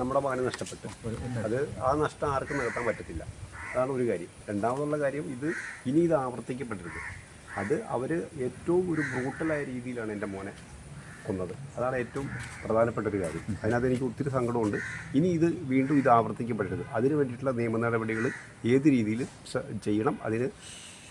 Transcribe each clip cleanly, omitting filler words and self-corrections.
നമ്മുടെ മകന് നഷ്ടപ്പെട്ടു. അത് ആ നഷ്ടം ആർക്കും നികത്താൻ പറ്റത്തില്ല. അതാണ് ഒരു കാര്യം. രണ്ടാമതുള്ള കാര്യം, ഇനി ഇത് ആവർത്തിക്കപ്പെടരുത്. അത് അവർ ഏറ്റവും ഒരു ബ്രൂട്ടലായ രീതിയിലാണ് എൻ്റെ മോനെ കൊന്നത്. അതാണ് ഏറ്റവും പ്രധാനപ്പെട്ട ഒരു കാര്യം. അതിനകത്ത് എനിക്ക് ഒത്തിരി സങ്കടമുണ്ട്. ഇനി വീണ്ടും ഇത് ആവർത്തിക്കപ്പെടരുത്. അതിന് വേണ്ടിയിട്ടുള്ള നിയമ നടപടികൾ ഏത് രീതിയിൽ ചെയ്യണം,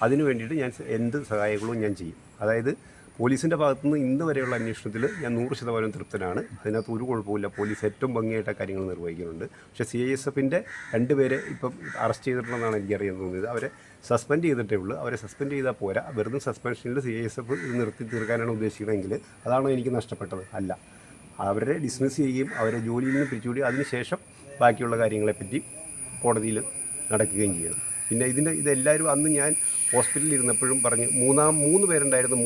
അതിന് വേണ്ടിയിട്ട് ഞാൻ എന്ത് സഹായങ്ങളും ഞാൻ ചെയ്യും. അതായത് പോലീസിൻ്റെ ഭാഗത്തുനിന്ന് ഇന്ന് വരെയുള്ള അന്വേഷണത്തിൽ ഞാൻ 100% തൃപ്തനാണ്. അതിനകത്ത് ഒരു കുഴപ്പമില്ല. പോലീസ് ഏറ്റവും ഭംഗിയായിട്ട് കാര്യങ്ങൾ നിർവഹിക്കുന്നുണ്ട്. പക്ഷേ CISFൻ്റെ 2 പേരെ ഇപ്പം അറസ്റ്റ് ചെയ്തിട്ടുണ്ടെന്നാണ് എനിക്കറിയാൻ തോന്നിയത്. അവരെ സസ്പെൻഡ് ചെയ്തിട്ടേ ഉള്ളൂ. അവരെ സസ്പെൻഡ് ചെയ്താൽ പോരാ. വെറുതെ സസ്പെൻഷനിൽ CISF ഇത് നിർത്തി തീർക്കാനാണ് ഉദ്ദേശിക്കുന്നതെങ്കിൽ അതാണോ എനിക്ക് നഷ്ടപ്പെട്ടത്? അല്ല. അവരെ ഡിസ്മിസ് ചെയ്യുകയും അവരെ ജോലിയിൽ നിന്ന് പിരിച്ചുവിടുകയും അതിനുശേഷം ബാക്കിയുള്ള കാര്യങ്ങളെപ്പറ്റി കോടതിയിൽ നടക്കുകയും ചെയ്യണം. പിന്നെ ഇതെല്ലാവരും അന്ന് ഞാൻ ഹോസ്പിറ്റലിൽ ഇരുന്നപ്പോഴും പറഞ്ഞ് 3 പേരുണ്ടായിരുന്നു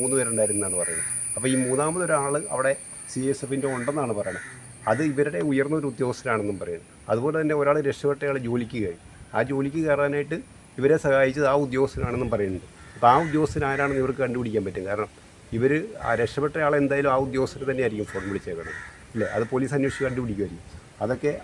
എന്നാണ് പറയുന്നത്. അപ്പോൾ ഈ മൂന്നാമതൊരാൾ അവിടെ CISFൻ്റെ ഉണ്ടെന്നാണ് പറയുന്നത്. അത് ഇവരുടെ ഉയർന്ന ഒരു ഉദ്യോഗസ്ഥരാണെന്നും പറയുന്നത്. അതുപോലെ തന്നെ ഒരാൾ രക്ഷപ്പെട്ടയാൾ ജോലിക്ക് കയറി. ആ ജോലിക്ക് കയറാനായിട്ട് ഇവരെ സഹായിച്ചത് ആ ഉദ്യോഗസ്ഥനാണെന്നും പറയുന്നുണ്ട്. അപ്പോൾ ആ ഉദ്യോഗസ്ഥൻ ആരാണെന്ന് ഇവർക്ക് കണ്ടുപിടിക്കാൻ പറ്റും. കാരണം ഇവർ ആ രക്ഷപ്പെട്ടയാൾ എന്തായാലും ആ ഉദ്യോഗസ്ഥർ തന്നെയായിരിക്കും ഫോൺ വിളിച്ചേക്കണം, ഇല്ലേ? അത് പോലീസ് അന്വേഷിച്ച് കണ്ടുപിടിക്കുമായിരിക്കും.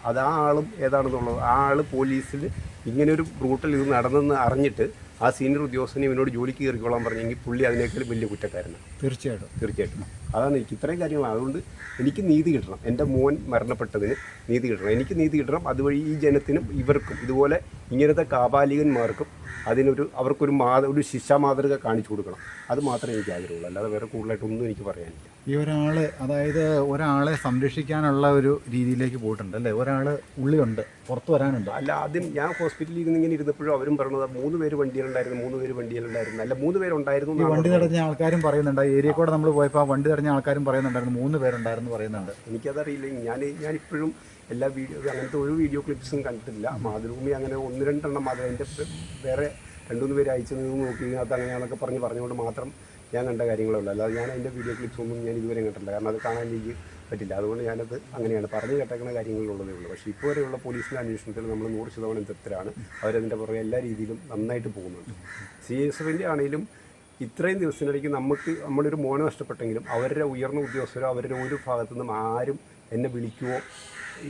അത് ആ ആളും ഏതാണെന്നുള്ളത്, ആ ആൾ പോലീസിൽ ഇങ്ങനെയൊരു ബ്രൂട്ടൽ ഇത് നടന്നെന്ന് അറിഞ്ഞിട്ട് ആ സീനിയർ ഉദ്യോഗസ്ഥനെ ഇവനോട് ജോലിക്ക് കയറിക്കോളാൻ പറഞ്ഞെങ്കിൽ പുള്ളി അതിനേക്കാളും വലിയ കുറ്റക്കാരനാണ്. തീർച്ചയായിട്ടും. അതാണ് എനിക്ക് ഇത്രയും കാര്യങ്ങൾ. അതുകൊണ്ട് എനിക്ക് നീതി കിട്ടണം. എൻ്റെ മോൻ മരണപ്പെട്ടതിന് നീതി കിട്ടണം. എനിക്ക് നീതി കിട്ടണം. അതുവഴി ഈ ജനത്തിനും ഇവർക്കും ഇതുപോലെ ഇങ്ങനത്തെ കാപാലികന്മാർക്കും അവർക്കൊരു ശിക്ഷാ മാതൃക കാണിച്ചു കൊടുക്കണം. അത് മാത്രമേ എനിക്ക് ആഗ്രഹമുള്ളൂ. അല്ലാതെ വേറെ കൂടുതലായിട്ടൊന്നും എനിക്ക് പറയാനില്ല. ഈ ഒരാളെ സംരക്ഷിക്കാനുള്ള ഒരു രീതിയിലേക്ക് പോയിട്ടുണ്ട് അല്ലേ? ഒരാൾ ഉള്ളിലുണ്ട്, പുറത്ത് വരാനുണ്ട്. അല്ല, ആദ്യം ഞാൻ ഹോസ്പിറ്റലിൽ ഇങ്ങനെ ഇരുന്നപ്പോഴും അവരും പറഞ്ഞത് 3 പേര് വണ്ടിയിലുണ്ടായിരുന്നു. അല്ല, 3 പേരുണ്ടായിരുന്നു. ഈ വണ്ടി തടഞ്ഞ ആൾക്കാരും പറയുന്നുണ്ട്. ഏരിയ കൂടെ നമ്മൾ പോയപ്പോൾ ആ വണ്ടി തടഞ്ഞ ആൾക്കാരും പറയുന്നുണ്ടായിരുന്നു 3 പേരുണ്ടായിരുന്നു പറയുന്നുണ്ട്. എനിക്കതറിയില്ല. ഞാനിപ്പോഴും എല്ലാ അങ്ങനത്തെ ഒരു വീഡിയോ ക്ലിപ്സും കണ്ടിട്ടില്ല. മാതൃഭൂമി അങ്ങനെ 1-2 എണ്ണം മാത്രം എൻ്റെ വേറെ 2-3 പേര് അയച്ചു നിന്ന് നോക്കി ഇതിനകത്ത് അങ്ങനെയാണെന്നൊക്കെ പറഞ്ഞുകൊണ്ട് മാത്രം ഞാൻ കണ്ട കാര്യങ്ങളേ ഉള്ളൂ. അല്ലാതെ ഞാൻ എൻ്റെ വീഡിയോ ക്ലിപ്സൊന്നും ഞാൻ ഇതുവരെ കണ്ടിട്ടില്ല. കാരണം അത് കാണാൻ എനിക്ക് പറ്റില്ല. അതുകൊണ്ട് ഞാനത് അങ്ങനെയാണ് പറഞ്ഞു കേട്ടേക്കുന്ന കാര്യങ്ങളുള്ളതേ ഉള്ളൂ. പക്ഷേ ഇപ്പോൾ വരെയുള്ള പോലീസിൻ്റെ അന്വേഷണത്തിൽ നമ്മൾ 100% തൃപ്തരാണ്. അവരതിൻ്റെ പുറകെ എല്ലാ രീതിയിലും നന്നായിട്ട് പോകുന്നുണ്ട്. CISFൻ്റെ ആണെങ്കിലും ഇത്രയും ദിവസത്തിനിടയ്ക്ക് നമ്മളൊരു മോനെ നഷ്ടപ്പെട്ടെങ്കിലും അവരുടെ ഉയർന്ന ഉദ്യോഗസ്ഥരോ അവരുടെ ഒരു ഭാഗത്തുനിന്നും ആരും എന്നെ വിളിക്കുകയോ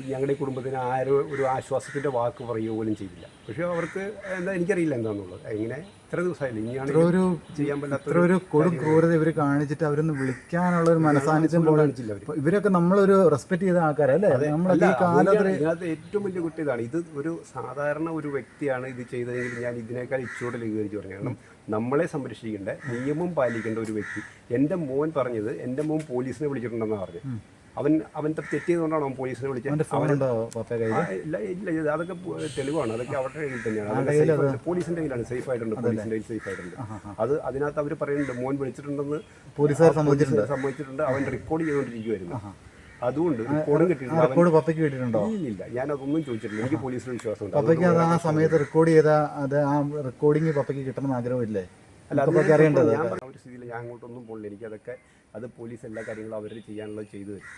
ഞങ്ങളുടെ കുടുംബത്തിന് ആരും ഒരു ആശ്വാസത്തിൻ്റെ വാക്ക് പറയുക പോലും ചെയ്തില്ല. പക്ഷേ അവർക്ക് എനിക്കറിയില്ല എന്താണെന്നുള്ളത്. ഇങ്ങനെ ഇത്ര ദിവസമായില്ല, ഇനിയാണ് ചെയ്യാൻ പറ്റാത്ത ഒരു കൊടും ക്രൂരത ഇവർ കാണിച്ചിട്ട് അവരൊന്ന് വിളിക്കാനുള്ള ഒരു മനസാന്നിധ്യം കാണിച്ചില്ല. ഇവരൊക്കെ നമ്മളൊരു റെസ്പെക്ട് ചെയ്ത ആൾക്കാരല്ലേ? ഇതിനകത്ത് ഏറ്റവും വലിയ കുറ്റം ഇതാണ്. ഇത് ഒരു സാധാരണ ഒരു വ്യക്തിയാണ് ഇത് ചെയ്തതെങ്കിൽ ഞാൻ ഇതിനേക്കാൾ ഇച്ചോടെ ലഘൂകരിച്ച് പറഞ്ഞു. കാരണം നമ്മളെ സംരക്ഷിക്കേണ്ട, നിയമം പാലിക്കേണ്ട ഒരു വ്യക്തി. എൻ്റെ മോൻ പറഞ്ഞത് എൻ്റെ മോൻ പോലീസിനെ വിളിച്ചിട്ടുണ്ടെന്നാണ് പറഞ്ഞത്. അവൻ തെറ്റിയതുകൊണ്ടാണ് അവൻ പോലീസിനെ വിളിച്ചത്. ഇല്ല, അതൊക്കെ തെളിവാണ്. അതൊക്കെ അവരുടെ കയ്യിൽ തന്നെയാണ്. പോലീസിന്റെ കയ്യിലാണ്. സേഫ് ആയിട്ടുണ്ട്. അതിനകത്ത് അവർ പറയുന്നുണ്ട് മോൻ വിളിച്ചിട്ടുണ്ടെന്ന് പോലീസുകാർ സമ്മതിച്ചിട്ടുണ്ട്. അവൻ റെക്കോർഡ് ചെയ്തുകൊണ്ടിരിക്കുവായിരുന്നു. അതുകൊണ്ട് റെക്കോർഡും കിട്ടിയിട്ടുണ്ടോ? ഇല്ല, ഞാനതൊന്നും ചോദിച്ചിട്ടില്ല. എനിക്ക് പോലീസിന് വിശ്വാസമുണ്ട്. പപ്പയ്ക്ക് അത് ആ സമയത്ത് റെക്കോർഡ് ചെയ്ത ആ റെക്കോർഡിങ് പപ്പയ്ക്ക് കിട്ടണം ആഗ്രഹമില്ലേ? അല്ല, ഞാൻ പറഞ്ഞ ഒരു സ്ഥിതിയിൽ ഞാൻ അങ്ങോട്ടൊന്നും പോകില്ല. അത് പോലീസ് എല്ലാ കാര്യങ്ങളും അവർ ചെയ്യാനുള്ളത് ചെയ്തു തരും.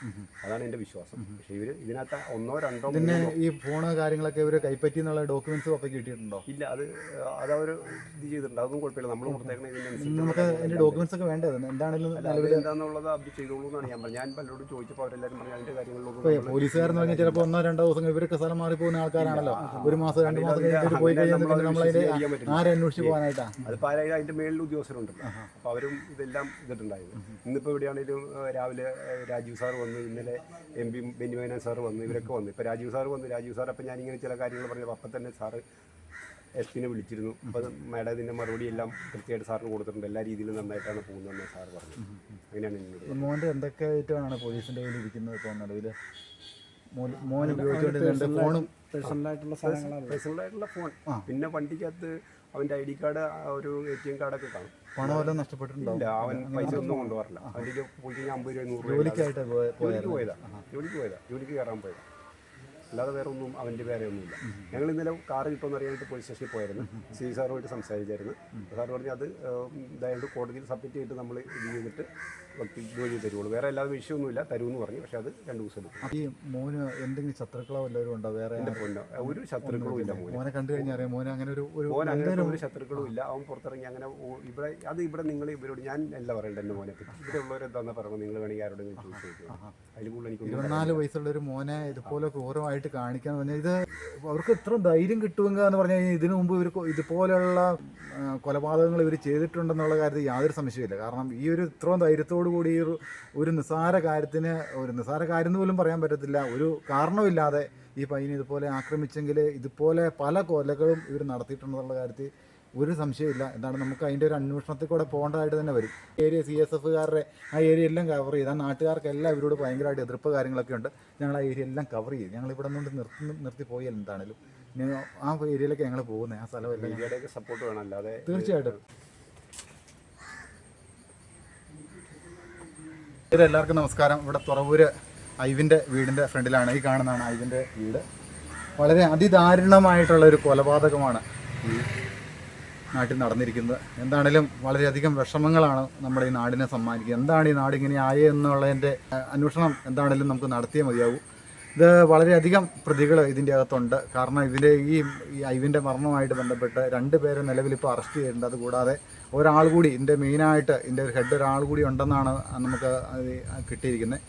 അതാണ് എൻ്റെ വിശ്വാസം. പക്ഷേ ഇതിനകത്ത് 1-2 പിന്നെ ഈ ഫോണ് കാര്യങ്ങളൊക്കെ ഇവർ കൈപ്പറ്റി എന്നുള്ള ഡോക്യുമെന്റ്സ് ഒക്കെ കിട്ടിയിട്ടുണ്ടോ? ഇല്ല, അതവർ ഇത് ചെയ്തിട്ടുണ്ട്. അതൊന്നും കുഴപ്പമില്ല. നമ്മൾ നമുക്ക് അതിന്റെ ഡോക്യുമെന്റ്സ് ഒക്കെ വേണ്ടത് എന്താണെന്നുള്ളത് അവർ ചെയ്തോളൂ എന്നാണ് ഞാൻ പറഞ്ഞത്. ഞാൻ പലരോടും ചോദിച്ചപ്പോൾ അവരെല്ലാവരും പറഞ്ഞു അതിന്റെ കാര്യങ്ങളിലൊന്നും. പോലീസുകാരെന്ന് പറഞ്ഞാൽ ചിലപ്പോൾ 1-2 ദിവസം ഇവരൊക്കെ സ്ഥലം മാറി പോകുന്ന ആൾക്കാരാണല്ലോ. 1 മാസം 2 മാസം കഴിഞ്ഞിട്ട് പോയി കഴിഞ്ഞാൽ നമ്മളതിന്റെ ആരെ അന്വേഷിച്ച് പോകാനായിട്ടാണ്. അതിപ്പോൾ അതിന്റെ മേളിൽ ഉദ്യോഗസ്ഥരുണ്ടല്ലോ. അപ്പോൾ അവരും ഇതെല്ലാം ഇതിട്ടുണ്ടായിരുന്നു. ഇന്നിപ്പോൾ ഇവിടെയാണെങ്കിലും രാവിലെ രാജീവ് സാർ വന്നു, ഇന്നലെ MP ബെന്യാമിൻ സാർ വന്നു, ഇവരൊക്കെ വന്നു. ഇപ്പോൾ രാജീവ് സാർ അപ്പം ഞാനിങ്ങനെ ചില കാര്യങ്ങൾ പറഞ്ഞപ്പോൾ അപ്പം തന്നെ സാറ് SP വിളിച്ചിരുന്നു. അപ്പോൾ മാഡം ഇതിൻ്റെ മറുപടി എല്ലാം കൃത്യമായിട്ട് സാറിന് കൊടുത്തിട്ടുണ്ട്. എല്ലാ രീതിയിലും നന്നായിട്ടാണ് പോകുന്നതെന്ന് സാർ പറഞ്ഞു. അങ്ങനെയാണ് എന്നോട്. മോൻ്റെ എന്തൊക്കെ ഐറ്റമാണ് പോലീസിൻ്റെ കയ്യിൽ ഇരിക്കുന്നത് ഇപ്പോൾ നിലവിൽ? മോൻ ഉപയോഗിച്ചുകൊണ്ടിരുന്ന ഫോണും പേഴ്സണലായിട്ടുള്ള ഫോൺ, പിന്നെ വണ്ടിക്കകത്ത് അവൻ്റെ ID കാർഡ്, ഒരു ATM കാർഡൊക്കെ കാണും. പണം വല്ലതും നഷ്ടപ്പെട്ടിട്ടുണ്ടോ? ഇല്ല, അവൻ പൈസ ഒന്നും കൊണ്ടുപോകാറില്ല. അവൻ്റെ പോയി കഴിഞ്ഞാൽ 50 രൂപ 100 രൂപ ജോലിക്ക് കയറാൻ പോയതാ. അല്ലാതെ വേറെ ഒന്നും അവൻ്റെ വേറെ ഒന്നുമില്ല. ഞങ്ങൾ ഇന്നലെ കാറ് കിട്ടുമെന്ന് അറിയാനായിട്ട് പോലീസ് സ്റ്റേഷനിൽ പോയായിരുന്നു. CI സാറുമായിട്ട് സംസാരിച്ചായിരുന്നു. സാർ പറഞ്ഞ് അത് ഇതായത് കോടതിയിൽ സബ്മിറ്റ് ചെയ്തിട്ട് നമ്മൾ ഇത് ചെയ്തിട്ട് വ്യക്തി ഇതുവഴി തരുള്ളൂ, വേറെ എല്ലാ വിഷയമൊന്നുമില്ല, തരുമെന്ന് പറഞ്ഞു. പക്ഷെ അത് 2 ദിവസം എടുക്കും. ഈ മോന് എന്തെങ്കിലും ശത്രുക്കളോ എല്ലാവരും ഉണ്ടോ? വേറെ എൻ്റെ പൊന്നോ, ഒരു ശത്രുക്കളും ഇല്ല മോനെ കണ്ടു കഴിഞ്ഞാൽ അറിയാം മോനെ അങ്ങനെ മോൻ അങ്ങനെ ഒരു ശത്രുക്കളും ഇല്ല. അവൻ പുറത്തിറങ്ങി അങ്ങനെ ഇവിടെ നിങ്ങൾ ഇവരോട് ഞാൻ അല്ല പറയേണ്ടത് എൻ്റെ മോനെ പറ്റി. ഇവിടെ ഉള്ളവരെന്താണെന്ന് പറയുമ്പോൾ നിങ്ങൾ വേണമെങ്കിൽ ആരോടെങ്കിലും ചോദിച്ചു. അതിൽ കൂടുതൽ എനിക്ക് 24 വയസ്സുള്ള ഒരു മോനെ ഇതുപോലെ ക്രൂരമായിട്ട് കാണിക്കാന്ന് പറഞ്ഞാൽ ഇത് അവർക്ക് ഇത്ര ധൈര്യം കിട്ടുമെങ്കിൽ എന്ന് പറഞ്ഞു കഴിഞ്ഞാൽ ഇതിനു മുമ്പ് ഇവർ ഇതുപോലെയുള്ള കൊലപാതകങ്ങൾ ഇവർ ചെയ്തിട്ടുണ്ടെന്നുള്ള കാര്യത്തിൽ യാതൊരു സംശയമില്ല. കാരണം ഈ ഒരു ഇത്രയും ധൈര്യത്തോടു കൂടി ഒരു നിസ്സാര കാര്യത്തിന് ഒരു നിസ്സാര കാര്യം എന്ന് പോലും പറയാൻ പറ്റത്തില്ല, ഒരു കാരണമില്ലാതെ ഈ പയ്യനെ ഇതുപോലെ ആക്രമിച്ചെങ്കിൽ ഇതുപോലെ പല കൊലകളും ഇവർ നടത്തിയിട്ടുണ്ടെന്നുള്ള കാര്യത്തിൽ ഒരു സംശയമില്ല. എന്താണ് നമുക്ക് അതിൻ്റെ ഒരു അന്വേഷണത്തിൽ കൂടെ പോകേണ്ടതായിട്ട് തന്നെ വരും. ഏരിയ CSFകാരുടെ ആ ഏരിയ എല്ലാം കവർ ചെയ്ത്, ആ നാട്ടുകാർക്കെല്ലാം ഇവരോട് ഭയങ്കരമായിട്ട് എതിർപ്പ് കാര്യങ്ങളൊക്കെ ഉണ്ട്. ഞങ്ങൾ ആ ഏരിയ എല്ലാം കവർ ചെയ്ത് ഞങ്ങൾ ഇവിടെ നിന്ന് നിർത്തി പോയാൽ എന്താണേലും ആ ഏരിയയിലേക്ക് ഞങ്ങൾ പോകുന്നത്. ആ സ്ഥലമെല്ലാം മീഡിയയുടെയൊക്കെ സപ്പോർട്ട് വേണം, അല്ലാതെ തീർച്ചയായിട്ടും. എല്ലാവർക്കും നമസ്കാരം. ഇവിടെ തുറവൂര് ഐവിൻ്റെ വീടിൻ്റെ ഫ്രണ്ടിലാണ്, ഈ കാണുന്നതാണ് ഐവിൻ്റെ വീട്. വളരെ അതിദാരുണമായിട്ടുള്ള ഒരു കൊലപാതകമാണ് ഈ നാട്ടിൽ നടന്നിരിക്കുന്നത്. എന്താണേലും വളരെയധികം വിഷമങ്ങളാണ് നമ്മുടെ ഈ നാടിനെ സമ്മാനിക്കുക. എന്താണ് ഈ നാട് ഇങ്ങനെ ആയേ എന്നുള്ളതിൻ്റെ അന്വേഷണം എന്താണേലും നമുക്ക് നടത്തിയേ മതിയാവൂ. ഇത് വളരെയധികം പ്രതികൾ ഇതിൻ്റെ അകത്തുണ്ട്. കാരണം ഇതിൻ്റെ ഈ ഐവിൻ്റെ മരണവുമായിട്ട് ബന്ധപ്പെട്ട് 2 പേരെ നിലവിൽ ഇപ്പോൾ അറസ്റ്റ് ചെയ്തിട്ടുണ്ട്. അതുകൂടാതെ ഒരാൾ കൂടി ഇതിൻ്റെ മെയിനായിട്ട് ഇതിൻ്റെ ഒരു ഹെഡ് ഒരാൾ കൂടി ഉണ്ടെന്നാണ് നമുക്ക് കിട്ടിയിരിക്കുന്നത്.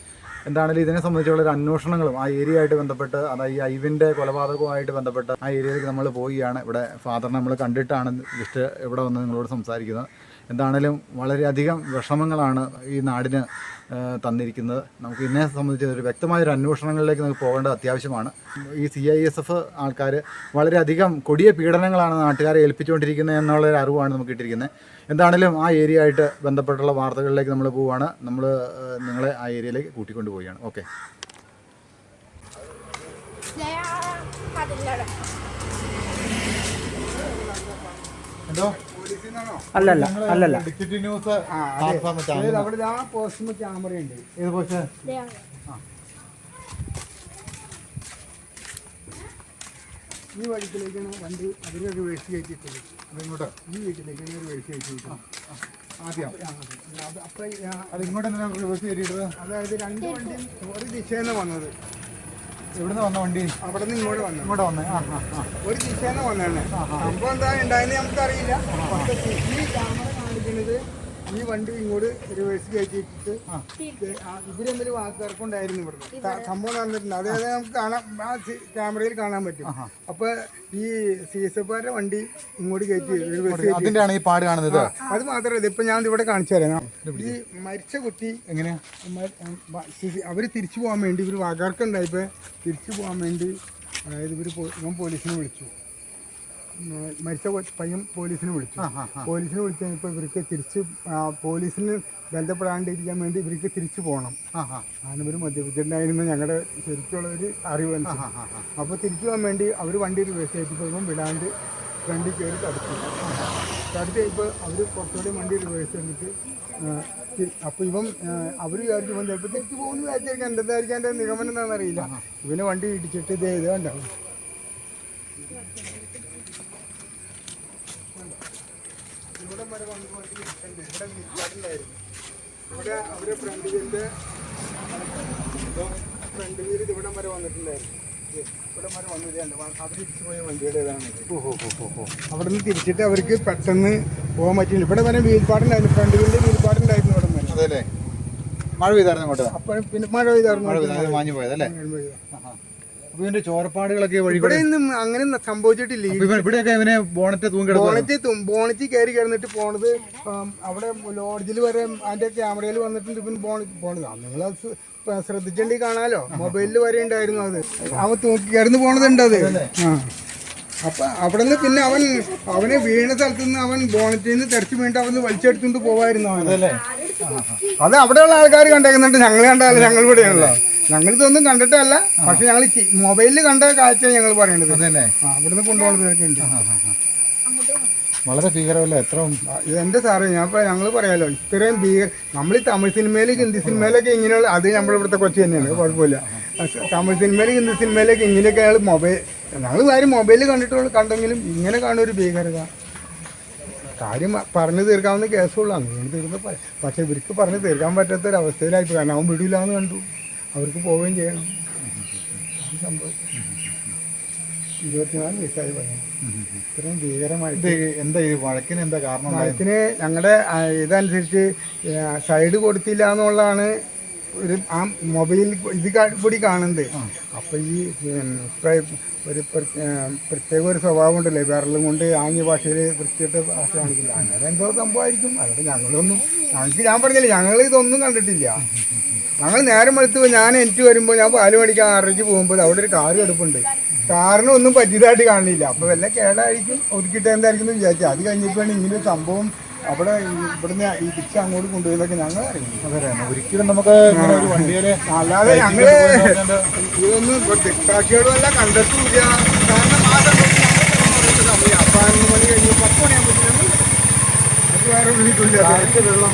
എന്താണെങ്കിലും ഇതിനെ സംബന്ധിച്ചുള്ള ഒരു അന്വേഷണങ്ങളും ആ ഏരിയ ആയിട്ട് ബന്ധപ്പെട്ട്, അതായത് ഈ ഐവിൻ്റെ കൊലപാതകവുമായിട്ട് ബന്ധപ്പെട്ട് ആ ഏരിയയിലേക്ക് നമ്മൾ പോവുകയാണ്. ഇവിടെ ഫാദറിനെ നമ്മൾ കണ്ടിട്ടാണ് ജസ്റ്റ് ഇവിടെ വന്ന് നിങ്ങളോട് സംസാരിക്കുന്നത്. എന്താണേലും വളരെയധികം വിഷമങ്ങളാണ് ഈ നാടിന് തന്നിരിക്കുന്നത്. നമുക്ക് ഇതിനെ സംബന്ധിച്ച് ഒരു വ്യക്തമായൊരു അന്വേഷണങ്ങളിലേക്ക് നമുക്ക് പോകേണ്ടത് അത്യാവശ്യമാണ്. ഈ CISF ആൾക്കാർ വളരെയധികം കൊടിയ പീഡനങ്ങളാണ് നാട്ടുകാരെ ഏൽപ്പിച്ചുകൊണ്ടിരിക്കുന്നത് എന്നുള്ളൊരു അറിവാണ് നമുക്ക് കിട്ടിയിരിക്കുന്നത്. എന്താണേലും ആ ഏരിയ ആയിട്ട് ബന്ധപ്പെട്ടുള്ള വാർത്തകളിലേക്ക് നമ്മൾ പോവുകയാണ്. നമ്മൾ നിങ്ങളെ ആ ഏരിയയിലേക്ക് കൂട്ടിക്കൊണ്ട് പോവുകയാണ്. ഓക്കെ. എന്തോ അല്ലല്ല അല്ലല്ല ഡിജിറ്റൽ ന്യൂസ് അവിടെ ആ പോസ്റ്റിന് ക്യാമറയുണ്ട്. ഏത് പോസ്റ്റ്? ഈ വഴിക്കിലേക്കാണ് വണ്ടി അതിനൊരു വേഴ്സ് കയറ്റിയിട്ടത്. അതിങ്ങോട്ട് ഈ വീട്ടിലേക്ക് ഒരു വേഴ്സ് കയറ്റിയിട്ട് ആദ്യം അപ്പം അത് ഇങ്ങോട്ട് എന്തിനാണ് റിവേഴ്സ് കയറ്റിയിട്ടത്? അതായത് 2 വണ്ടിയും ഒരു ദിശയിൽ നിന്ന് വന്നത്. എവിടുന്ന് വന്ന വണ്ടി? അവിടെ നിന്ന് ഇങ്ങോട്ട് വന്നത്. ഇങ്ങോട്ട് വന്നേ. ഒരു ദിശയിൽ നിന്ന് വന്നതാണ്. സംഭവം എന്താ ഉണ്ടായെന്ന് നമുക്കറിയില്ല. പക്ഷേ ഈ ക്യാമറ കാണിക്കുന്നത് ഈ വണ്ടി ഇങ്ങോട്ട് റിവേഴ്സ് കയറ്റിയിട്ട് ഇവര് തമ്മിൽ വാക്കുതർക്കുണ്ടായിരുന്നു. ഇവിടെ സംഭവം നടന്നിട്ടുണ്ട്. അതായത് നമുക്ക് കാണാൻ ആ ക്യാമറയിൽ കാണാൻ പറ്റും. അപ്പൊ ഈ CSFകാരുടെ വണ്ടി ഇങ്ങോട്ട് കയറ്റി റിവേഴ്സ് അതിന്റെയാണ് ഈ പാട് കാണുന്നത്. അത് മാത്രമല്ല, ഇപ്പൊ ഞാൻ ഇവിടെ കാണിച്ചു തരാം. ഈ മരിച്ച കുട്ടി എങ്ങനെയാ അവര് തിരിച്ചു പോകാൻ വേണ്ടി ഇവര് വാക്കുതർക്കുണ്ടായപ്പോ തിരിച്ചു പോകാൻ വേണ്ടി അതായത് ഇവൻ പോലീസിനെ വിളിച്ചു. മരിച്ച പയ്യൻ പോലീസിനെ വിളിച്ചു. പോലീസിനെ വിളിച്ചു കഴിഞ്ഞപ്പോൾ ഇവർക്ക് തിരിച്ച് പോലീസിന് ബന്ധപ്പെടാണ്ടിരിക്കാൻ വേണ്ടി ഇവർക്ക് തിരിച്ചു പോകണം. അങ്ങനെ ഇവർ മദ്യപിച്ചിട്ടുണ്ടായിരുന്നു ഞങ്ങളുടെ ശരിക്കുള്ള ഒരു അറിവ് അനുസരിച്ച്. അപ്പോൾ തിരിച്ചു പോകാൻ വേണ്ടി അവർ വണ്ടി റിവേഴ്സ് ചെയ്തപ്പോൾ വിടാണ്ട് ഫ്രണ്ടിൽ കയറി തടുത്ത് കഴിയുമ്പോൾ അവർ കുറച്ചുകൂടി വണ്ടി റിവേഴ്സ് ചെയ്തിട്ട് അപ്പോൾ അവർ വിചാരിച്ചു ഇവൻ ചിലപ്പോൾ തിരിച്ചു പോകുന്നു വിചാരിച്ചായിരിക്കും. എന്തായിരിക്കും എൻ്റെ നിഗമനം എന്താണെന്ന് അറിയില്ല. ഇവനെ വണ്ടി ഇടിച്ചിട്ട് ഇത് ഉണ്ടാവും. ഇവിടെ വരെ വന്നുകൊണ്ടിരിക്കുന്നുണ്ട്. ഇവിടെ നിൽക്കാറുണ്ടായിരുന്നു. ഇവിടെ അവരെ ഫ്രണ്ട് വീല് ഇവിടം വരെ വന്നിട്ടുണ്ടായിരുന്നു. ഇവിടം വരെ വന്നിട്ടുണ്ട്. അവർ തിരിച്ചു പോയ വണ്ടിയുടേതാണ്. അവിടെ നിന്ന് തിരിച്ചിട്ട് അവർക്ക് പെട്ടെന്ന് പോകാൻ പറ്റില്ല. ഇവിടെ വരെ വീൽപ്പാടുണ്ടായിരുന്നു. ഫ്രണ്ട് വീലിൻ്റെ വീൽപ്പാടുണ്ടായിരുന്നു ഇവിടെ വരെ. അതെ, മഴ പെയ്തായിരുന്നു അങ്ങോട്ട്. അപ്പോൾ പിന്നെ മഴ പെയ്തായിരുന്നു. മാഞ്ഞു പോയതല്ലേ. അപ്പൊ ഇതിന്റെ ചോരപ്പാടുകളൊക്കെ ഇവിടെ ഒന്നും അങ്ങനെ സംഭവിച്ചിട്ടില്ല. ഇവിടെയൊക്കെ ഇവനെ ബോണറ്റ് കയറി കിടന്നിട്ട് പോണത് അവിടെ ലോഡ്ജിൽ വരെ അതിന്റെ ക്യാമറയിൽ വന്നിട്ടുണ്ട്. ഇവൻ പോണത് നിങ്ങൾ ശ്രദ്ധിച്ചിട്ടുണ്ടെങ്കിൽ കാണാലോ. മൊബൈലിൽ വരെ ഉണ്ടായിരുന്നു. അത് അവൻ തൂക്കി കിടന്ന് പോണതുണ്ട്. അത് അപ്പൊ അവിടെ നിന്ന് പിന്നെ അവനെ വീണ സ്ഥലത്ത് നിന്ന് അവൻ ബോണറ്റിൽ നിന്ന് തെറിച്ച് വീണിട്ട് അവന് വലിച്ചെടുത്തുകൊണ്ട് പോവായിരുന്നു അവൻ. അത് അവിടെയുള്ള ആൾക്കാർ കണ്ടേക്കുന്നുണ്ട്. ഞങ്ങൾ കണ്ടാലും ഞങ്ങൾ ഇവിടെയാണല്ലോ. ഞങ്ങളിതൊന്നും കണ്ടിട്ടല്ല, പക്ഷെ ഞങ്ങൾ മൊബൈലിൽ കണ്ട കാഴ്ച ഞങ്ങൾ പറയണത്. അവിടുന്ന് കൊണ്ടുപോകുന്നതൊക്കെ ഉണ്ട്. വളരെ ഭീകരമല്ല. എത്ര ഇതെന്റെ സാറേ, ഞങ്ങൾ പറയാലോ ഇത്രയും നമ്മൾ ഈ തമിഴ് സിനിമയിലും ഹിന്ദി സിനിമയിലൊക്കെ ഇങ്ങനെയുള്ള, അത് നമ്മളിവിടുത്തെ കൊച്ചു തന്നെയാണ്, കുഴപ്പമില്ല. തമിഴ് സിനിമയിലും ഹിന്ദി സിനിമയിലൊക്കെ ഇങ്ങനെയൊക്കെ ഞങ്ങൾ കാര്യം മൊബൈലിൽ കണ്ടെങ്കിലും ഇങ്ങനെ കാണുന്ന ഒരു ഭീകരത കാര്യം പറഞ്ഞു തീർക്കാവുന്ന കേസുള്ളൂ അങ്ങനെ തീർന്ന് പക്ഷെ ഇവർക്ക് പറഞ്ഞു തീർക്കാൻ പറ്റാത്തൊരവസ്ഥയിലായിപ്പോൾ കാരണം അവൻ വിടില്ല എന്ന് കണ്ടു അവർക്ക് പോവുകയും ചെയ്യണം സംഭവം 24 വയസ്സായി പറയാം ഇത്രയും ഭീകരമായിട്ട് എന്താ ഈ വഴക്കിന് എന്താ കാരണം? വഴക്കിന് ഞങ്ങളുടെ ഇതനുസരിച്ച് സൈഡ് കൊടുത്തില്ല എന്നുള്ളതാണ് ഒരു ആ മൊബൈൽ ഇത് കൂടി കാണുന്നത്. അപ്പോൾ ഈ ഒരു പ്രത്യേക ഒരു സ്വഭാവം ഉണ്ടല്ലേ വിരലും കൊണ്ട് ആംഗ്യ ഭാഷയിൽ വൃത്തിയിട്ട് ഭാഷ കാണിക്കില്ല അങ്ങനെ എന്തോ സംഭവമായിരിക്കും. അതുകൊണ്ട് ഞങ്ങൾക്ക് ഞാൻ പറഞ്ഞില്ല ഞങ്ങൾ ഇതൊന്നും കണ്ടിട്ടില്ല. ഞങ്ങൾ നേരം വെളുത്ത് ഞാൻ എനിക്ക് വരുമ്പോൾ ഞാൻ പാല് മേടിക്കാൻ 6:30 പോകുമ്പോൾ അവിടെ ഒരു കാറ് കിടപ്പുണ്ട്. കാറിന് ഒന്നും പറ്റിയതായിട്ട് കാണില്ല. അപ്പോൾ വല്ല കേടായിരിക്കും ഒതുക്കിയിട്ട് എന്തായിരിക്കും എന്ന് വിചാരിച്ചു. അത് കഴിഞ്ഞപ്പോഴാണ് ഇങ്ങനെ ഒരു സംഭവം അവിടെ ഇവിടുന്ന് ഈ തിരിച്ച് അങ്ങോട്ട് കൊണ്ടുപോയതൊക്കെ ഞങ്ങൾ അറിയുന്നു. ഒരിക്കലും നമുക്ക് അല്ലാതെ ഞങ്ങൾ ഇതൊന്നും ദൃക്സാക്ഷിയോടുമല്ല കണ്ടെത്തൂല്ല. കാരണം ആ സമയം 11 മണി കഴിഞ്ഞു 10 മണിയാകുമ്പോൾ വേറെ വിളിക്കില്ല.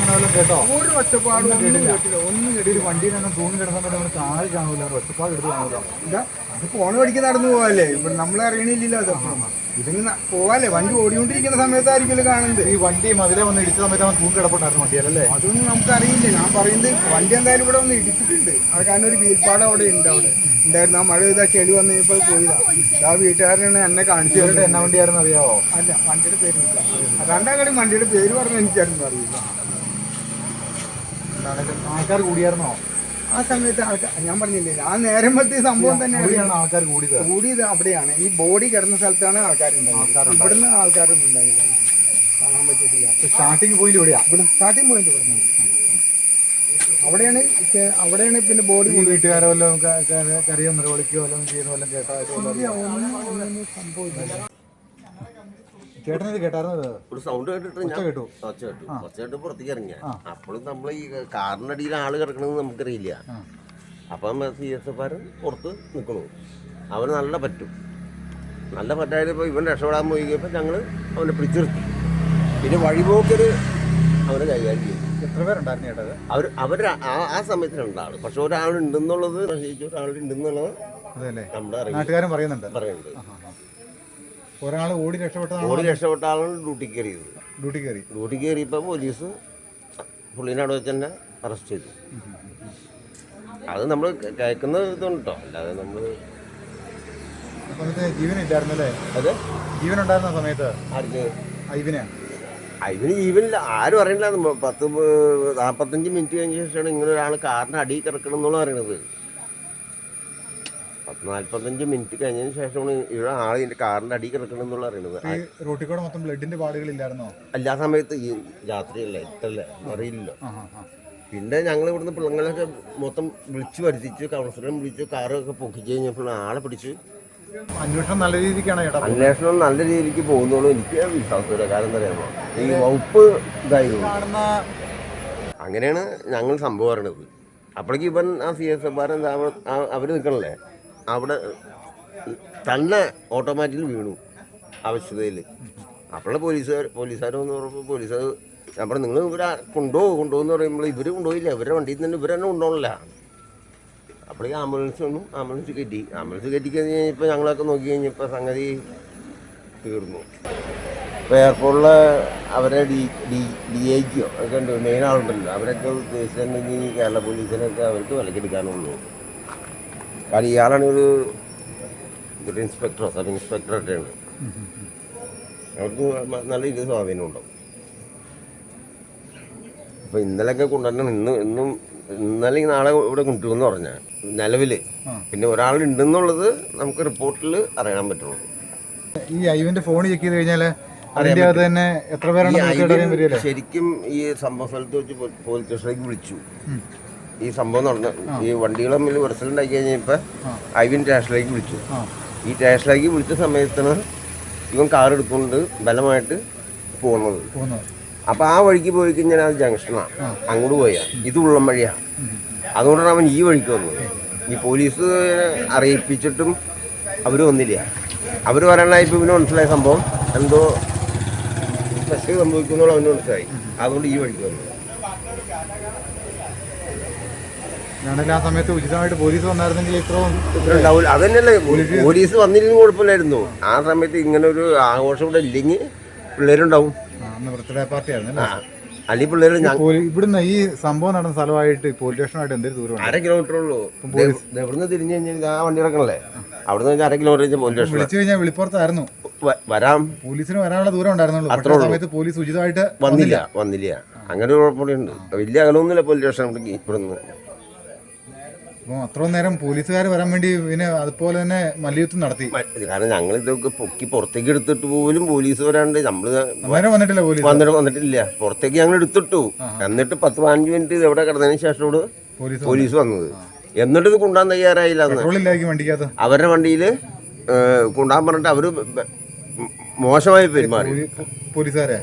ഒരു ഒച്ചപ്പാടും ഒന്നും കേട്ടില്ല. വണ്ടിയിലൊന്നും തൂങ്ങി കിടന്നിട്ട് നമ്മൾ കാല് കാണൂല, ഒച്ചപ്പാട് എടുത്ത് കാണൂല. ഇതാ അത് പോണ വഴിക്ക് നടന്നു പോകാല്ലേ ഇവിടെ നമ്മൾ അറിയണില്ലല്ലോ. അതപ്പം ഇതിങ്ങനെ പോവാല്ലേ വണ്ടി ഓടിക്കൊണ്ടിരിക്കുന്ന സമയത്തായിരിക്കുമല്ലോ കാണുന്നത്. ഈ വണ്ടി മതിലെ വന്ന് ഇടിച്ച സമയത്ത് അവൻ തൂങ്ങി കിടപ്പുണ്ടായിരുന്നു വണ്ടിയല്ലേ? അതൊന്നും നമുക്കറിയില്ല. ഞാൻ പറയുന്നത് വണ്ടി എന്തായാലും ഇവിടെ വന്ന് ഇടിച്ചിട്ടുണ്ട്. അത് കാരണം ഒരു വീൽപ്പാട് അവിടെ ഉണ്ട്. അവിടെ ഉണ്ടായിരുന്നു. ആ മഴ ചെയ്താൽ ചെളി വന്ന് കഴിഞ്ഞപ്പോൾ പോയതാ. ആ വീട്ടുകാരനാണ് എന്നെ കാണിച്ചു. എന്നാ വണ്ടിയായിരുന്നു അറിയാവോ? അല്ല വണ്ടിയുടെ പേര് രണ്ടാം വണ്ടിയുടെ പേര് പറഞ്ഞാൽ എനിക്കായിരുന്നു അറിയില്ല. ആൾക്കാർ കൂടിയായിരുന്നോ ആ സമയത്ത്? ഞാൻ പറഞ്ഞില്ലേ ആ നേരം പറ്റിയ സംഭവം തന്നെയാണ്. ആൾക്കാർ കൂടിയത് അവിടെയാണ്. ഈ ബോഡി കിടന്ന സ്ഥലത്താണ് ആൾക്കാരുണ്ടായത്. ഇവിടുന്ന് ആൾക്കാരൊന്നും ഉണ്ടായില്ല, കാണാൻ പറ്റിയിട്ടില്ല. സ്റ്റാർട്ടിങ് പോയിന്റ് എവിടെയാ? ഇവിടെ സ്റ്റാർട്ടിങ് പോയിന്റ് ഇവിടുന്ന് അവിടെയാണ് പിന്നെ ബോഡി. വീട്ടുകാരോ വല്ലതും കറിയോ നിലവിളിക്കോ വല്ലതും ചെയ്യുന്ന വല്ലതും കേട്ടോ? സംഭവിക്കില്ല. ചേട്ടനത് കേട്ടായിരുന്നത്? ഒരു സൗണ്ട് കേട്ടിട്ട് ഞാൻ കേട്ടു. കുറച്ചായിട്ട് പുറത്തേക്ക് ഇറങ്ങിയ അപ്പോഴും നമ്മൾ ഈ കാറിനടിയിൽ ആള് കിടക്കണമെന്ന് നമുക്കറിയില്ല. അപ്പം CSFകാരൻ പുറത്ത് നിൽക്കണു. അവന് നല്ല പറ്റും. നല്ല പറ്റായപ്പോൾ ഇവൻ രക്ഷപ്പെടാൻ പോയിക്കപ്പോൾ ഞങ്ങൾ അവനെ പിടിച്ചു നിർത്തി. പിന്നെ വഴിപോക്കര് അവനെ കൈകാര്യം ചെയ്തു. എത്ര പേരുണ്ടായിരുന്നു ചേട്ടത്? അവർ ആ സമയത്ത് 2 ആള്. പക്ഷെ ഒരാളുണ്ടെന്നുള്ളത് ഒരാളുണ്ടെന്നുള്ളത് നമ്മുടെ നാട്ടുകാരൻ പറയുന്നുണ്ട്. ഒരാൾ ഓടി രക്ഷപ്പെട്ട ആളാണ് ഡ്യൂട്ടിക്ക് കയറിയത്. ഡ്യൂട്ടി കയറിയപ്പോൾ പോലീസ് പുള്ളിനെ അവിടെ വെച്ച് തന്നെ അറസ്റ്റ് ചെയ്തു. അത് നമ്മൾ കേൾക്കുന്ന ഇതുണ്ട് കേട്ടോ. അല്ലാതെ നമ്മൾ ജീവനില്ലായിരുന്നല്ലേ? അത് ജീവനുണ്ടായിരുന്ന സമയത്ത് ആർക്ക്? ഐവിന് ജീവനില്ല. ആരും അറിയില്ല. 10-45 മിനിറ്റ് കഴിഞ്ഞ ശേഷമാണ് ഇങ്ങനെ ഒരാൾ കാറിന് അടിയിൽ കിടക്കണം എന്നുള്ള പറയണത്. 45 മിനിറ്റ് കഴിഞ്ഞതിന് ശേഷമാണ് ഇവിടെ ആളിന്റെ കാറിന്റെ അടി കിടക്കണം എന്നുള്ള അറിയണത്. റോട്ടിൽ കൂടെ മൊത്തം ബ്ലഡിന്റെ പാടുകളില്ലായിരുന്നോ? എല്ലാ സമയത്ത് ഈ രാത്രിയല്ലേ ഇട്ടല്ലേ അറിയില്ലല്ലോ. പിന്നെ ഞങ്ങൾ ഇവിടുന്ന് പിള്ളങ്ങളൊക്കെ മൊത്തം വിളിച്ചു വരുത്തിച്ചു, കൗൺസിലറെ വിളിച്ചു, കാറൊക്കെ പൊക്കിച്ച് കഴിഞ്ഞപ്പോൾ ആളെ പിടിച്ചു. അന്വേഷണം നല്ല രീതിക്കാണ് ചേട്ടാ? അന്വേഷണം നല്ല രീതിക്ക് പോകുന്നുള്ളൂ. എനിക്ക് വിശ്വാസമില്ല. കാരണം എന്താ പറയുക, ഈ വകുപ്പ് ഇതായിരുന്നു. അങ്ങനെയാണ് ഞങ്ങൾ സംഭവം അറിയണത്. അപ്പോഴേക്കും ഇവൻ ആ CSFകാരൻ അവർ നിൽക്കണല്ലേ അവിടെ തന്നെ ഓട്ടോമാറ്റിക്കിൽ വീണു ആവശ്യതയിൽ. അപ്പോഴാണ് പോലീസുകാർ വന്ന് പറഞ്ഞപ്പോൾ പോലീസുകാർ ഞാൻ പറഞ്ഞു നിങ്ങൾ ഇവരെ കൊണ്ടുപോകുമെന്ന് പറയുമ്പോൾ ഇവർ കൊണ്ടുപോയില്ല. ഇവരുടെ വണ്ടിയിൽ നിന്ന് ഇവർ തന്നെ കൊണ്ടുപോകണില്ല. അപ്പോഴേക്ക് ആംബുലൻസ് വന്നു. ആംബുലൻസ് കയറ്റി കഴിഞ്ഞപ്പോൾ ഞങ്ങളൊക്കെ നോക്കി കഴിഞ്ഞപ്പോൾ സംഗതി തീർന്നു. ഇപ്പോൾ എയർപോർട്ടിൽ അവരെ DIGO ഒക്കെ ഉണ്ട്, മെയിൻ ആളുണ്ടല്ലോ. അവരൊക്കെ ഉദ്ദേശിച്ചിട്ടുണ്ടെങ്കിൽ കേരള പോലീസിനൊക്കെ അവർക്ക് വിലക്കെടുക്കാനുള്ളൂ. കാരണം ഇയാളാണ് ഒരു ഇൻസ്പെക്ടറോ സബ് ഇൻസ്പെക്ടറൊക്കെയാണ്. അവർക്ക് നല്ല രീതിയിൽ സ്വാധീനം ഉണ്ടാവും. അപ്പോൾ ഇന്നലെയൊക്കെ കൊണ്ടുവരണം. ഇന്നലെ നാളെ ഇവിടെ കൊണ്ടുവരുമെന്ന് പറഞ്ഞാൽ നിലവിൽ. പിന്നെ ഒരാളുണ്ടെന്നുള്ളത് നമുക്ക് റിപ്പോർട്ടിൽ അറിയാൻ പറ്റുള്ളൂ. ഈ ഐവിന്റെ ഫോൺ ചെക്ക് ചെയ്ത് കഴിഞ്ഞാൽ അതിൻ്റെ തന്നെ എത്ര പേരാണ് ശരിക്കും ഈ സംഭവ സ്ഥലത്ത് വെച്ച് പോലീസ് സ്റ്റേഷനിലേക്ക് വിളിച്ചു. ഈ സംഭവം നടന്ന ഈ വണ്ടികൾ തമ്മിൽ പ്രസിഡൻ്റ് കഴിഞ്ഞപ്പോൾ ഐവിൻ സ്റ്റേഷനിലേക്ക് വിളിച്ചു. ഈ സ്റ്റേഷനിലേക്ക് വിളിച്ച സമയത്താണ് ഇവൻ കാർ എടുത്തുകൊണ്ട് ബലമായിട്ട് പോകുന്നത്. അപ്പോൾ ആ വഴിക്ക് പോയി കഴിഞ്ഞാൽ അത് ജംഗ്ഷനാണ്, അങ്ങോട്ട് പോയാൽ ഇത് ഉള്ളം വഴിയാണ്. അതുകൊണ്ടാണ് അവൻ ഈ വഴിക്ക് വന്നത്. ഈ പോലീസ് അറിയിപ്പിച്ചിട്ടും അവർ വന്നില്ല. അവർ വരാനായപ്പോൾ ഇവന് മനസ്സിലായ സംഭവം എന്തോ പ്രശ്നം സംഭവിക്കുന്നുള്ള അവന് മനസ്സിലായി. അതുകൊണ്ട് ഈ വഴിക്ക് വന്നു. ആ സമയത്ത് ഉചിതമായിട്ട് പോലീസ് വന്നായിരുന്നെങ്കിൽ ഇത്രയും ഉണ്ടാവില്ല. അത് തന്നെയല്ലേ, പോലീസ് വന്നില്ലെങ്കിൽ കുഴപ്പമില്ലായിരുന്നു. ആ സമയത്ത് ഇങ്ങനെ ഒരു ആഘോഷം ഇവിടെ ഇല്ലെങ്കിൽ പിള്ളേരുണ്ടാവും. അന്ന് ബർത്ത്ഡേ പാർട്ടി ആയിരുന്നു ആ അല്ലെങ്കിൽ പിള്ളേർ ഇവിടുന്ന് ഈ സംഭവം നടന്ന സ്ഥലമായിട്ട് പോലീസ് സ്റ്റേഷനുമായിട്ട് എന്തൊരു ദൂരം 1/2 കിലോമീറ്റർ ഉള്ളൂ. എവിടുന്ന് തിരിഞ്ഞു കഴിഞ്ഞാൽ ആ വണ്ടി ഇറക്കണല്ലേ, അവിടുന്ന് 1/2 കിലോമീറ്റർ പോലീസ് സ്റ്റേഷൻ. വിളിച്ചു കഴിഞ്ഞാൽ വിളിപ്പുറത്തായിരുന്നു വരാം, പോലീസിന് വരാനുള്ള ദൂരം ഉണ്ടായിരുന്നുള്ളൂ. അത്ര സമയത്ത് പോലീസ് ഉചിതമായിട്ട് വന്നില്ല. അങ്ങനെ ഒരു കുഴപ്പമുണ്ട്. വലിയ അകലമൊന്നുമില്ല പോലീസ് സ്റ്റേഷൻ ഇവിടുന്ന്. അപ്പോൾ അത്രയും നേരം പോലീസുകാർ വരാൻ വേണ്ടി പിന്നെ അതുപോലെ തന്നെ മല്യുദ്ധം നടത്തി. കാരണം ഞങ്ങൾ ഇതൊക്കെ പൊക്കി പുറത്തേക്ക് എടുത്തിട്ട് പോലും പോലീസ് വരാണ്ട് നമ്മള് വന്നിട്ടില്ല പോലീസ് വന്നിട്ടില്ല. പുറത്തേക്ക് ഞങ്ങൾ എടുത്തിട്ടു. എന്നിട്ട് 10-15 മിനിറ്റ് എവിടെ കിടന്നതിന് ശേഷമാണ് പോലീസ് വന്നത്. എന്നിട്ട് ഇത് കൊണ്ടാൻ തയ്യാറായില്ല. വണ്ടിക്കകത്ത് അവരുടെ വണ്ടിയിൽ കൊണ്ടാൻ പറഞ്ഞിട്ട് അവര് മോശമായി പെരുമാറി. പോലീസുകാരെ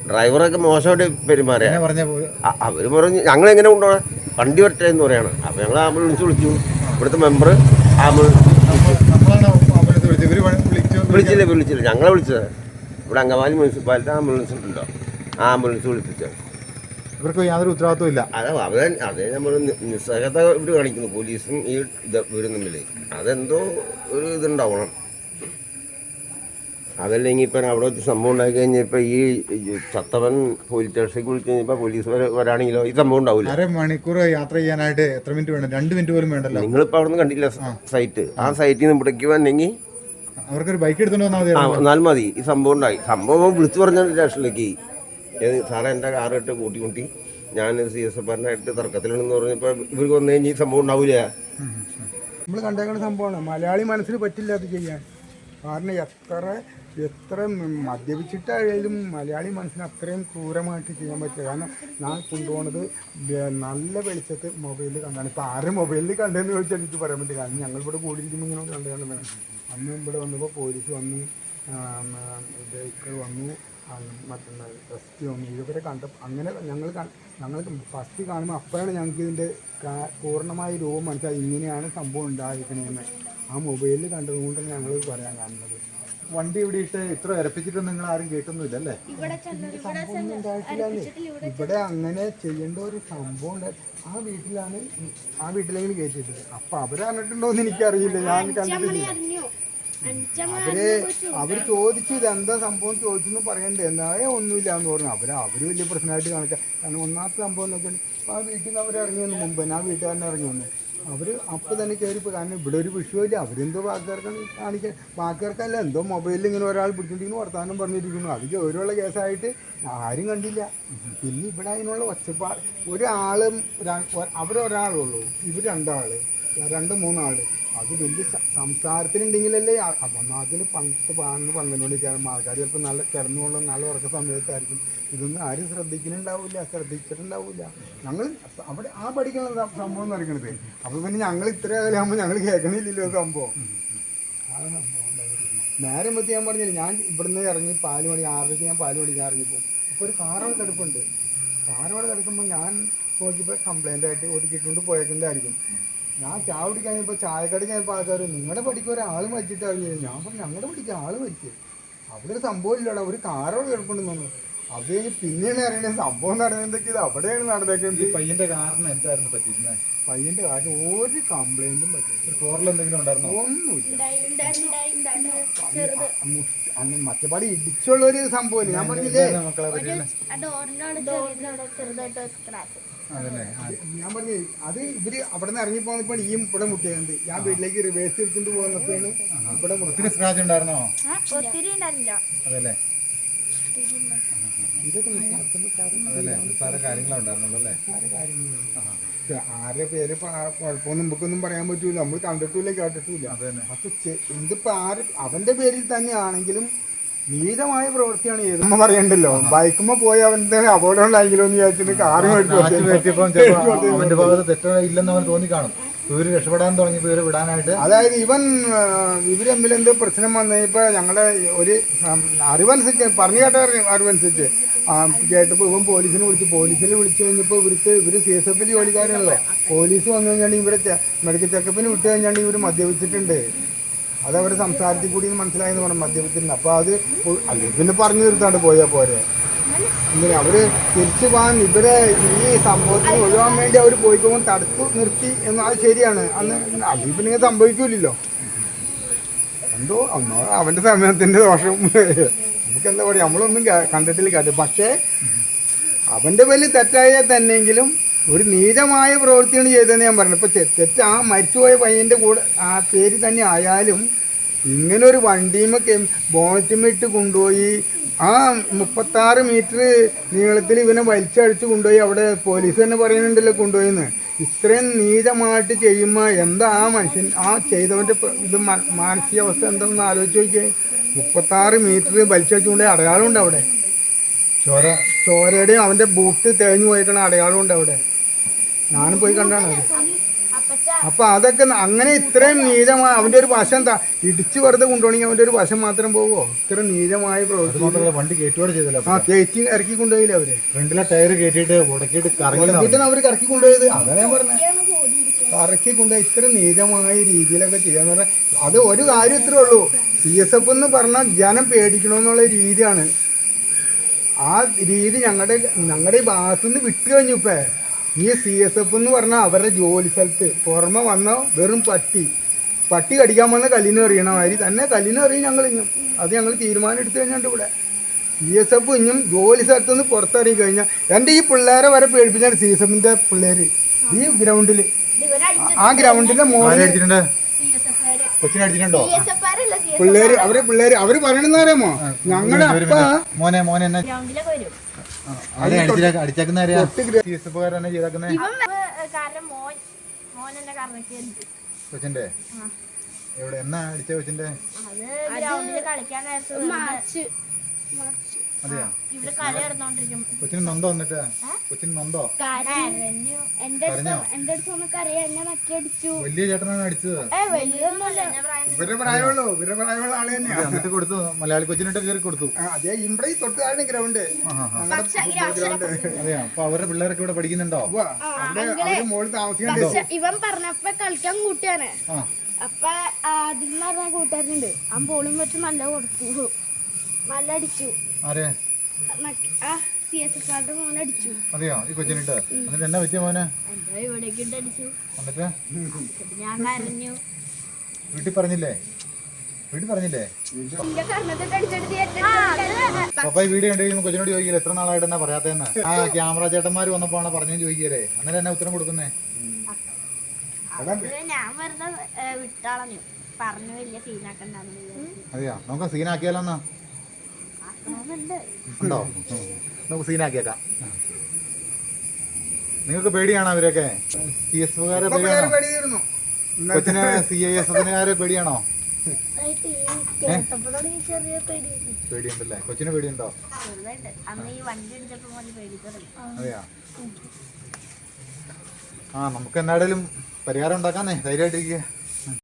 ഡ്രൈവറൊക്കെ മോശമായിട്ട് പെരുമാറിയ. അവര് പറഞ്ഞു ഞങ്ങൾ എങ്ങനെ കൊണ്ടുപോകണം, വണ്ടി വരട്ടെ എന്ന് പറയാണ്. അപ്പൊ ഞങ്ങൾ ആംബുലൻസ് വിളിച്ചു. ഇവിടുത്തെ മെമ്പർ വിളിച്ചില്ല, ഞങ്ങളെ വിളിച്ചത്. ഇവിടെ അങ്കമാലി മുനിസിപ്പാലിറ്റി ആംബുലൻസ് ഉണ്ടല്ലോ, ആ ആംബുലൻസ് വിളിപ്പിച്ചത്. ഇവർക്ക് യാതൊരു ഉത്തരവാദിത്വം ഇല്ല. അതേ നമ്മൾ നിസ്സഹത ഇവർ കാണിക്കുന്നു, പോലീസും ഈ ഇവരും തമ്മിൽ. അതെന്തോ ഒരു ഇതുണ്ടാവണം. അതല്ലെങ്കിൽ ഇപ്പം അവിടെ വെച്ച് സംഭവം ഉണ്ടായി കഴിഞ്ഞപ്പോൾ ഈ ചത്തവൻ പോലീസ് സ്റ്റേഷനിലേക്ക് വിളിച്ച് കഴിഞ്ഞപ്പോൾ പോലീസ് വരാണെങ്കിലോ ഈ സംഭവം ഉണ്ടാവില്ല. 1/2 മണിക്കൂർ യാത്ര ചെയ്യാനായിട്ട് എത്ര മിനിറ്റ് വേണം? 2 മിനിറ്റ് പോലും വേണ്ടല്ലോ. നിങ്ങളിപ്പോൾ അവിടെ നിന്ന് കണ്ടില്ല സൈറ്റ്, ആ സൈറ്റിൽ നിന്ന് ഇവിടേക്ക് വന്നെങ്കിൽ അവർക്കൊരു ബൈക്ക് എടുത്തോണ്ട് വന്നാൽ മതി. ഈ സംഭവം ഉണ്ടായി. സംഭവം വിളിച്ചു പറഞ്ഞ സ്റ്റേഷനിലേക്ക് സാറേ എൻ്റെ കാറിട്ട് കൂട്ടിമുട്ടി ഞാൻ CSFാരനായിട്ട് തർക്കത്തിലുണ്ടെന്ന് പറഞ്ഞപ്പോൾ ഇവർക്ക് വന്നു കഴിഞ്ഞാൽ ഈ സംഭവം ഉണ്ടാവില്ല. നമ്മൾ കണ്ടേക്കുന്ന സംഭവമാണ്. മലയാളി മനസ്സിന് പറ്റില്ല അത് ചെയ്യാൻ. കാരണം എത്ര മദ്യപിച്ചിട്ടായാലും മലയാളി മനസ്സിന് അത്രയും ക്രൂരമായിട്ട് ചെയ്യാൻ പറ്റില്ല. കാരണം ഞാൻ കൊണ്ടുപോകുന്നത് നല്ല വെളിച്ചത്ത് മൊബൈലിൽ കണ്ടാണ്. ഇപ്പോൾ ആരും മൊബൈലിൽ കണ്ടതെന്ന് ചോദിച്ചാൽ എനിക്ക് പറയാൻ പറ്റില്ല. കാരണം ഞങ്ങളിവിടെ കൂടിയിരിക്കുമ്പോൾ ഇങ്ങനെ കണ്ടുകൊണ്ട് വേണം. അന്ന് ഇവിടെ വന്നപ്പോൾ പോലീസ് വന്നു, ഇക്കൾ വന്നു, മറ്റൊന്ന് ടെസ്റ്റ് വന്നു. ഇതുവരെ അങ്ങനെ ഞങ്ങൾ ഫസ്റ്റ് കാണുമ്പോൾ അപ്പോഴാണ് ഞങ്ങൾക്ക് ഇതിൻ്റെ പൂർണ്ണമായ രൂപം മനസ്സിലായി. ഇങ്ങനെയാണ് സംഭവം ഉണ്ടായിരിക്കണതെന്ന് ആ മൊബൈലിൽ കണ്ടതുകൊണ്ട് ഞങ്ങൾ പറയാൻ കാണുന്നത്. വണ്ടി ഇവിടെ ഇട്ട് ഇത്ര ഇരപ്പിച്ചിട്ട് നിങ്ങൾ ആരും കേട്ടൊന്നുമില്ല അല്ലേ? സംഭവം ഉണ്ടായിട്ടില്ലേ? ഇവിടെ അങ്ങനെ ചെയ്യേണ്ട ഒരു സംഭവം ഉണ്ടായി. ആ വീട്ടിലെങ്കിലും കയറ്റിയിട്ടില്ല. അപ്പൊ അവരറിഞ്ഞിട്ടുണ്ടോ എന്ന് എനിക്കറിയില്ല, ഞാൻ കണ്ടിട്ടില്ല. അവര് ചോദിച്ചു ഇതെന്താ സംഭവം ചോദിച്ചെന്ന് പറയണ്ടേ, എന്നായേ ഒന്നുമില്ല എന്ന് പറഞ്ഞു. അവര് വലിയ പ്രശ്നമായിട്ട് കാണിക്കാം. കാരണം ഒന്നാമത്തെ സംഭവം എന്ന് വെച്ചാൽ ആ വീട്ടിൽ നിന്ന് അവർ ഇറങ്ങി വന്നു മുമ്പ്, ആ വീട്ടുകാരനെ ഇറങ്ങി വന്നു. അവർ അപ്പോൾ തന്നെ കയറിപ്പോൾ. കാരണം ഇവിടെ ഒരു വിഷയമില്ല. അവരെന്തോ ബാക്കിയാർക്കാണ് കാണിക്കാൻ, ബാക്കിയാർക്കല്ല എന്തോ മൊബൈലിൽ ഇങ്ങനെ ഒരാൾ പിടിച്ചിട്ടിരിക്കുന്നു, വർത്തമാനം പറഞ്ഞിരിക്കുന്നു. അത് ഗൗരവമുള്ള കേസായിട്ട് ആരും കണ്ടില്ല. പിന്നെ ഇവിടെ അതിനുള്ള ഒച്ചപ്പാട്. ഒരാളും അവരൊരാളുള്ളൂ, ഇവർ 2 ആൾ, 2-3 ആൾ. അത് വലിയ സംസാരത്തിലുണ്ടെങ്കിലല്ലേ. ഒന്നാമത്തിന് 12 മണിക്കാണ് ആൾക്കാർ ചിലപ്പോൾ നല്ല കിടന്നുകൊള്ള നല്ല ഉറക്ക സമയത്തായിരിക്കും. ഇതൊന്നും ആരും ശ്രദ്ധിച്ചിട്ടുണ്ടാവില്ല. ഞങ്ങൾ അവിടെ ആ പഠിക്കുന്ന സംഭവം നടക്കണത്. അപ്പോൾ പിന്നെ ഞങ്ങൾ ഇത്ര അകലാകുമ്പോൾ ഞങ്ങൾ കേൾക്കണില്ലല്ലോ സംഭവം. ആ സംഭവം ഉണ്ടായിരുന്നു. നേരം പറ്റി ഞാൻ പറഞ്ഞില്ല, ഞാൻ ഇവിടുന്ന് ഇറങ്ങി 4 മണി 6:30 ഞാൻ 4 മണിക്ക് ഇറങ്ങിപ്പോൾ. അപ്പോൾ ഒരു കാറോടെ കിടപ്പുണ്ട്. കാറോടെ കിടക്കുമ്പോൾ ഞാൻ നോക്കിയപ്പോൾ കംപ്ലൈൻ്റ് ആയിട്ട് ഒതുക്കിക്കൊണ്ട് പോയേക്കുന്നതായിരിക്കും. ഞാൻ ചായ കുടിക്കാൻ ഇപ്പോൾ ചായക്കട കഴിഞ്ഞപ്പോൾ ആൾക്കാർ നിങ്ങളുടെ പഠിക്ക് ഒരാൾ മരിച്ചിട്ട് അറിഞ്ഞു. ഞാൻ പറഞ്ഞു ഞങ്ങളുടെ പഠിക്ക് ആൾ മരിക്കും. അവിടെ ഒരു സംഭവം ഇല്ലടാ, ഒരു കാറോട് കിടപ്പുണ്ടെന്ന് പറഞ്ഞു. അത് കഴിഞ്ഞ് പിന്നെയാണ് അറിയണത് സംഭവം നടന്നതൊക്കെ ഇത് അവിടെയാണ് നടന്നേക്കുന്നത്. പയ്യന്റെ കാറിന് എന്തായിരുന്നു പറ്റിയിരുന്നത്? പയ്യന്റെ കാറിന് ഒരു കംപ്ലൈന്റും പറ്റില്ല. ഫോറിലെന്തെങ്കിലും ഉണ്ടായിരുന്നോ? ഒന്നുമില്ല. അങ്ങനെ മറ്റേപാട് ഇടിച്ചുള്ള ഒരു സംഭവം ഞാൻ പറഞ്ഞില്ലേ. ഞാൻ പറഞ്ഞു അത് ഇവര് അവിടെ നിന്ന് ഇറങ്ങി പോകുന്നപ്പോൾ ഈ ഇവിടെ മുട്ടിയുണ്ട്. ഞാൻ വീട്ടിലേക്ക് റിവേഴ്സ് എടുത്തിട്ട് പോകുന്നപ്പോഴാണ് ഇവിടെ ഒത്തിരി സ്ക്രാച്ച് ഉണ്ടായിരുന്നോ? അതല്ലേ, ആരുടെ പേര് കുഴപ്പമൊന്നും നമുക്കൊന്നും പറയാൻ പറ്റൂല. നമ്മൾ കണ്ടിട്ടില്ല കേട്ടിട്ടില്ല. പക്ഷെ ഇതിപ്പോ അവന്റെ പേരിൽ തന്നെയാണെങ്കിലും നീതമായ പ്രവൃത്തിയാണ് ഏതെന്ന് പറയണ്ടല്ലോ. ബൈക്കുമ്പോ പോയി അവന്റെ അപകടം ഉണ്ടായെങ്കിലോ എന്ന് വിചാരിച്ചിട്ട് കാറ് അവന്റെ ഭാഗത്ത് തെറ്റില്ലെന്ന് അവൻ തോന്നിക്കാണും. ഇവര് രക്ഷപ്പെടാൻ തുടങ്ങിയപ്പോ ഇവര് വിടാനായിട്ട്, അതായത് ഇവര് തമ്മിൽ എന്തോ പ്രശ്നം വന്നപ്പോ ഞങ്ങളുടെ ഒരു അറിവനുസരിച്ച് പറഞ്ഞു കേട്ട അറിവനുസരിച്ച് കേട്ടപ്പോൾ ഇവൻ പോലീസിനെ വിളിച്ചു കഴിഞ്ഞപ്പോൾ ഇവര് CSF ജോലിക്കാരാണല്ലോ. പോലീസ് വന്നു കഴിഞ്ഞാൽ ഇവരെ മെഡിക്കൽ ചെക്കപ്പിന് വിട്ട് കഴിഞ്ഞാൽ ഇവർ മദ്യപിച്ചിട്ടുണ്ട്. അതവരെ സംസാരത്തിൽ കൂടി മനസ്സിലായെന്ന് പറഞ്ഞു മദ്യപിച്ചിട്ടുണ്ട്. അപ്പോൾ അത് പിന്നെ പറഞ്ഞു നിർത്താണ്ട് പോയാൽ പോരെ. ഇങ്ങനെ അവർ തിരിച്ചു പോകാൻ ഇവരെ ഈ സംഭവത്തിന് ഒഴിവാൻ വേണ്ടി അവർ പോയിപ്പോൾ തടുത്തു നിർത്തി എന്നാൽ ശരിയാണ്. അന്ന് അതിൽ പിന്നെ സംഭവിക്കില്ലല്ലോ. എന്തോ അവൻ്റെ സമയത്തിൻ്റെ ദോഷം നമുക്ക് എന്താ പറയുക, നമ്മളൊന്നും കണ്ടിട്ടില്ല കേട്ടു. പക്ഷേ അവൻ്റെ വലിയ തെറ്റായാൽ തന്നെയെങ്കിലും ഒരു നീചമായ പ്രവൃത്തിയാണ് ചെയ്തതെന്ന് ഞാൻ പറഞ്ഞു. ഇപ്പോൾ തെറ്റ് ആ മരിച്ചുപോയ പയ്യൻ്റെ കൂടെ ആ പേര് തന്നെ ആയാലും ഇങ്ങനെ ഒരു വണ്ടിയുമൊക്കെ ബോണറ്റുമിട്ട് കൊണ്ടുപോയി ആ 36 മീറ്റർ നീളത്തിൽ ഇവനെ വലിച്ചഴിച്ച് കൊണ്ടുപോയി അവിടെ പോലീസ് തന്നെ പറയുന്നുണ്ടല്ലോ കൊണ്ടുപോയിന്ന്. ഇത്രയും നീചമായിട്ട് ചെയ്യുമ്പോൾ എന്താ ആ മനുഷ്യൻ ആ ചെയ്തവൻ്റെ ഇത് മാനസികാവസ്ഥ എന്താണെന്ന് ആലോചിച്ച് നോക്കിയേ. 36 മീറ്റർ വലിച്ചഴിച്ച് കൊണ്ടുപോയി അടയാളമുണ്ട് അവിടെ. ചോരയുടെയും അവൻ്റെ ബൂട്ട് തേഞ്ഞു പോയിട്ടുള്ള അടയാളമുണ്ട് അവിടെ. ഞാനും പോയി കണ്ടാണ് അത്. അപ്പം അതൊക്കെ അങ്ങനെ ഇത്രയും നീചമായ അവൻ്റെ ഒരു വശം എന്താ ഇടിച്ച് വെറുതെ കൊണ്ടുപോകണമെങ്കിൽ അവൻ്റെ ഒരു വശം മാത്രം പോവോ? ഇത്ര നീചമായ പ്രവൃത്തി. വണ്ടി കയറ്റുപാട് ചെയ്തല്ലോ. ആ കയറ്റി ഇറക്കി കൊണ്ടുപോയില്ല അവര്. ഫ്രണ്ടിലെ ടയർ കയറ്റിയിട്ട് ഉടക്കിയിട്ട് കറങ്ങിയിട്ടാണ് അവർ കറക്കി കൊണ്ടുപോയത്. അതാണ് ഞാൻ പറഞ്ഞത്, കറക്കി കൊണ്ടുപോയി ഇത്ര നീചമായ രീതിയിലൊക്കെ ചെയ്യാന്ന് പറഞ്ഞാൽ അത് ഒരു കാര്യം ഇത്രേ ഉള്ളൂ. CSF എന്ന് പറഞ്ഞാൽ ജനം പേടിക്കണമെന്നുള്ള രീതിയാണ്. ആ രീതി ഞങ്ങളുടെ ഈ ഭാഗത്തുനിന്ന് വിട്ടു കഴിഞ്ഞു. ഇപ്പം ഈ CSF എന്ന് പറഞ്ഞാൽ അവരുടെ ജോലി സ്ഥലത്ത് പുറമെ വന്ന വെറും പട്ടി കടിക്കാൻ വന്ന കല്ലിന് എറിയണ മാതിരി തന്നെ കല്ലിന് എറിയും ഞങ്ങൾ ഇഞ്ഞും. അത് ഞങ്ങൾ തീരുമാനം എടുത്തു കഴിഞ്ഞിട്ട് ഇവിടെ CSF ഇഞ്ഞും ജോലി സ്ഥലത്ത് നിന്ന് പുറത്തിറങ്ങി കഴിഞ്ഞാൽ എൻ്റെ ഈ പിള്ളേരെ വരെ പേടിപ്പിച്ചാണ് CSFൻ്റെ പിള്ളേർ ഈ ഗ്രൗണ്ടിൽ. ആ ഗ്രൗണ്ടിൻ്റെ മോളിൽ കൊച്ചിനടിച്ചിട്ടുണ്ടോ പിള്ളേര് അവര് പറയണെന്ന് അറിയാമോ, ഞങ്ങളുടെ അപ്പ മോനെ എന്നെ അടിച്ചേക്കുന്ന കൊച്ചിന്റെ എവിടെ എന്നാ അടിച്ച കൊച്ചിന്റെ? അതെയാ, കൊച്ചിന് നൊന്തോ? എന്നിട്ട് കൊച്ചിന് നൊന്തോ? വലിയ ചേട്ടനാണ് അടിച്ചത്. ഇവരുടെ പ്രായമുള്ള ആള് തന്നെയാണ്. എന്നിട്ട് കൊടുത്തു, മലയാളി കൊച്ചിനിട്ട് കയറി കൊടുത്തു. അതേ ഇവിടെ തൊട്ടാണ് ഗ്രൗണ്ട്. അതെയാ, അപ്പൊ അവരുടെ പിള്ളേരൊക്കെ ഇവിടെ പഠിക്കുന്നുണ്ടോ? അവര് മോള് താമസിക്കണ്ടോ? ഇവൻ പറഞ്ഞപ്പോ കളിക്കാൻ കൂട്ടിയാണ്. അപ്പൊ അതിൽ പറഞ്ഞ കൂട്ടുകാരനുണ്ട്, ആ ബോളും വെച്ച് നല്ല കൊടുത്തു, നല്ല അടിച്ചു. ആരെ? CSF മോനെ അടിച്ചു. അതെയോ, ഈ കൊച്ചിനിട്ട്? എന്നിട്ട് എന്നാ പറ്റിയ മോനെ? എന്താ ഇവിടേക്ക് ഇട്ട് അടിച്ചു. എന്നിട്ട് ഞാൻ കരഞ്ഞു. വീട്ടിൽ പറഞ്ഞില്ലേ? പപ്പ ഈ വീഡിയോ കണ്ടു കഴിയുമ്പോൾ കൊച്ചിനോട് ചോദിക്കില്ല എത്ര നാളായിട്ട് എന്നാ പറയാത്തേന്ന്? ആ ക്യാമറ ചേട്ടന്മാർ വന്നപ്പോഴാണ് പറഞ്ഞെന്ന് ചോദിക്കല്ലേ? അന്നേരം എന്നാ ഉത്തരം കൊടുക്കുന്നേ? ഞാൻ വെറുതെ വിട്ടാളഞ്ഞു, പറഞ്ഞു വലിയ സീനാക്കണ്ടെന്ന്. അതെയാ, നമുക്ക് സീനാക്കിയാലോ? എന്നാ ഉണ്ടോ? നമുക്ക് സീനാക്കിയേക്കാം. നിങ്ങൾക്ക് പേടിയാണോ അവരൊക്കെ? CSFകാരെ പേടിയാണോ? കൊച്ചിന് CISFകാരെ പേടിയാണോ? പേടിയുണ്ടല്ലേ? കൊച്ചിന് പേടിയുണ്ടോ? അതെയാ, നമുക്ക് എന്നാടേലും പരിഹാരം ഉണ്ടാക്കാന്നേ, ധൈര്യമായിട്ടിരിക്കുക.